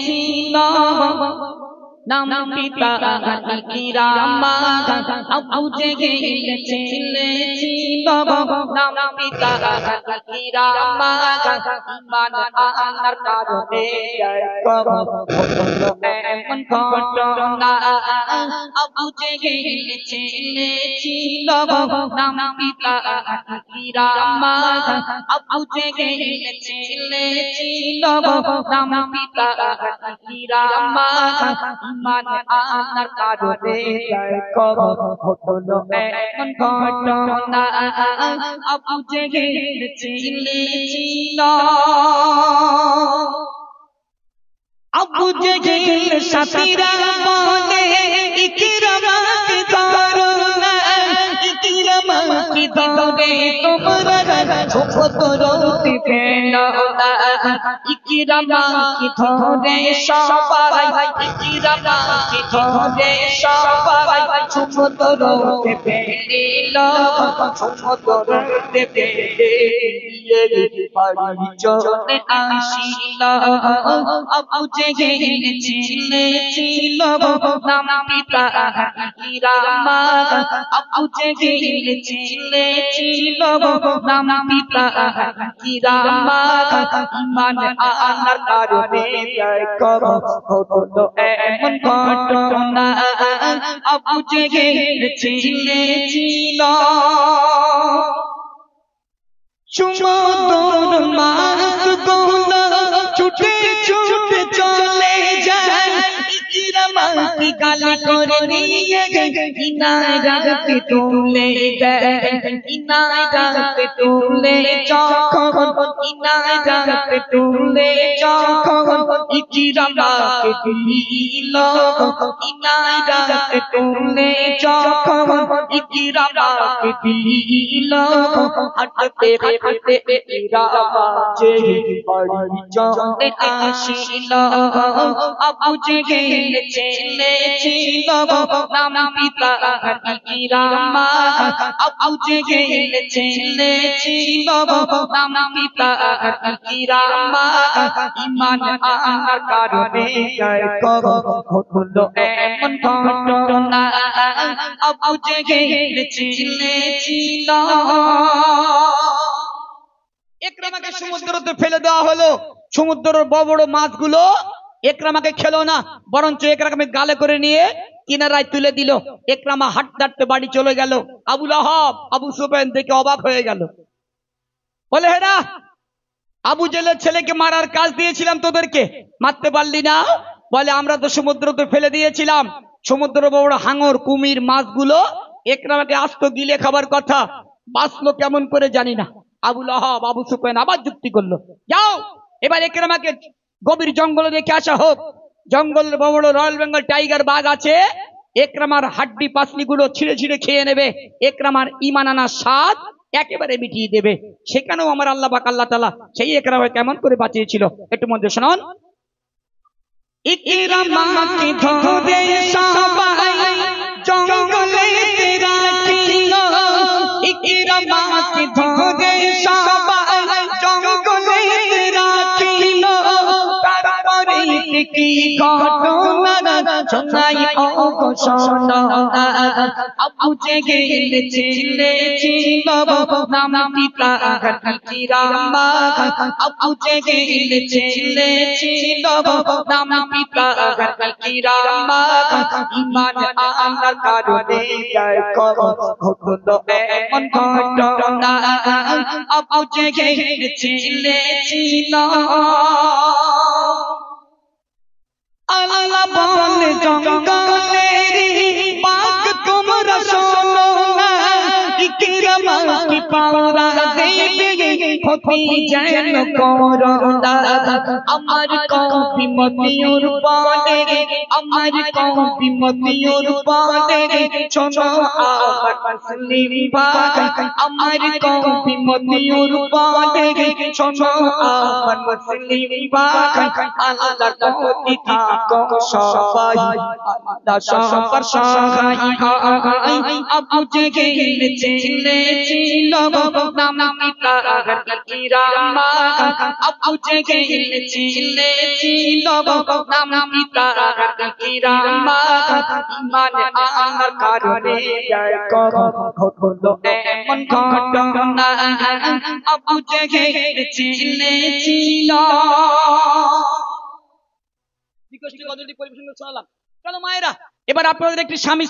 ছিল নাম পিতা ইকরামা আবু জেহেল ছেলে ছিল নাম পিতা ইকরামা ঈমান আনার কারণে এমন ঘটনা আবু জেহেল ছেলে ছিল নাম পিতা ইকরামা আবু জেহেল ছেলে ছিল নাম পিতা ইকরামা ঈমান আনার কারণে হলো এমন ঘটনা আবু জেহেল ছেলে ছিল আবু জেহেল সাথীরা বলে ইকরামা কি ধরো না ইকরামা কি ধরে তোমরা ছোট দিবে না ইকরামা কি ধরে সবাই ইকরামা কি ধরে সবাই ছোট দিবে দিল ছোট দিবে বাড়ি চলে আসিল আবু জেহেল ছেলে ছিল নাম পিতা ইকরামা আবু জেহেল ছেলে ছিল নাম পিতা ইকরামা ঈমান আনার কারণে হলো এমন ঘটনা আবু জেহেল ছেলে ছিল সমুদ্র মাছগুলো ছুটে ছুটে চলে যায় ইকরামা কি গালি করে নিয়ে কিনারাতে তুলে দেয় কিনারাতে তুলে যখন কিনারাতে তুলে যখন ইকরামাকে দিল কিনারাতে তুলে যখন ইকরামাকে দিল হাঁটতে হাঁটতে ইকরামা যে বাড়ি চলে আসিল আবু জেহেল ছেলে ছিল নাম পিতা ইকরামা আবু জেহেল ছেলে ছিল নাম পিতা ইকরামা ঈমান আনার কারণে হলো এমন ঘটনা আবু জেহেল ছেলে ছিল ইকরামাকে সমুদ্রতে ফেলে দেওয়া হলো সমুদ্রের বড় বড় মাছগুলো ইকরামাকে খেলো না বরঞ্চ ইকরামাকে গালে করে নিয়ে কিনারায় তুলে দিল ইকরামা হাঁটতে হাঁটতে বাড়ি চলে গেল আবু লাহাব আবু সুফিয়ান দেখে অবাক হয়ে গেল বলে হেরা আবু জেহেলের ছেলেকে মারার কাজ দিয়েছিলাম তোদেরকে মারতে পারলি না বলে আমরা তো সমুদ্রতে ফেলে দিয়েছিলাম সমুদ্র বড় হাঙর কুমির মাছগুলো ইকরামাকে আস্ত গিলে খাবার কথা বাঁচলো কেমন করে জানি না আবু লাহাব আবু সুফিয়ান আবার যুক্তি করলো যাও এবার ইকরামাকে গভীর জঙ্গলে দেখে আসা হোক জঙ্গলের বড় রয়্যাল বেঙ্গল টাইগার বাঘ আছে ইকরামার হাড্ডি পাসলি গুলো ছিঁড়ে ছিঁড়ে খেয়ে নেবে ইকরামার ঈমান আনার স্বাদ একেবারে মিটিয়ে দেবে সেখানেও আমার আল্লাহ পাক আল্লাহ তাআলা সেই ইকরামাকে কেমন করে বাঁচিয়েছিল একটু মধ্যে শুনুন ইকরামাকে ধরে সবাই জঙ্গলেতে রাখিল ইকরামাকে ধরে সবাই জঙ্গলেতে রাখিল তারপরে কি ঘটনা শোনাই ও শোনা আবু জেহেল ছেলে ছিল নাম পিতা ইকরামা আবু জেহেল ছেলে ছিল নাম পিতা ইকরামা ঈমান আনার কারণে হলো এমন ঘটনা আবু জেহেল ছেলে ছিল আল্লাহ বলে জঙ্গলের বাঘ তোমরা শোনো না ইকরামা কি পাওরা দেবে ক্ষতি যেন করো না আমার কবি মতিউর বলে আমার কবি মতিউর বলে শোনো আমার মুসলিম ভাই আমার কবি মতিউর বলে শোনো আমার মুসলিম ভাই আল্লাহর প্রতি থাকো সবাই আল্লাহ সবার সহায় আবু জেহেল ছেলে ছিল নাম পিতা কিরামা আবু জেহেল ছিল নাম পিতার কিরামা ইমান আনার কারণে হলো এমন ঘটনা আবু জেহেল ছিল বিকশিত গজলটি পরিবেশন করে শোনালাম। চলো মায়েরা, এবার আপনাদের একটি স্বামী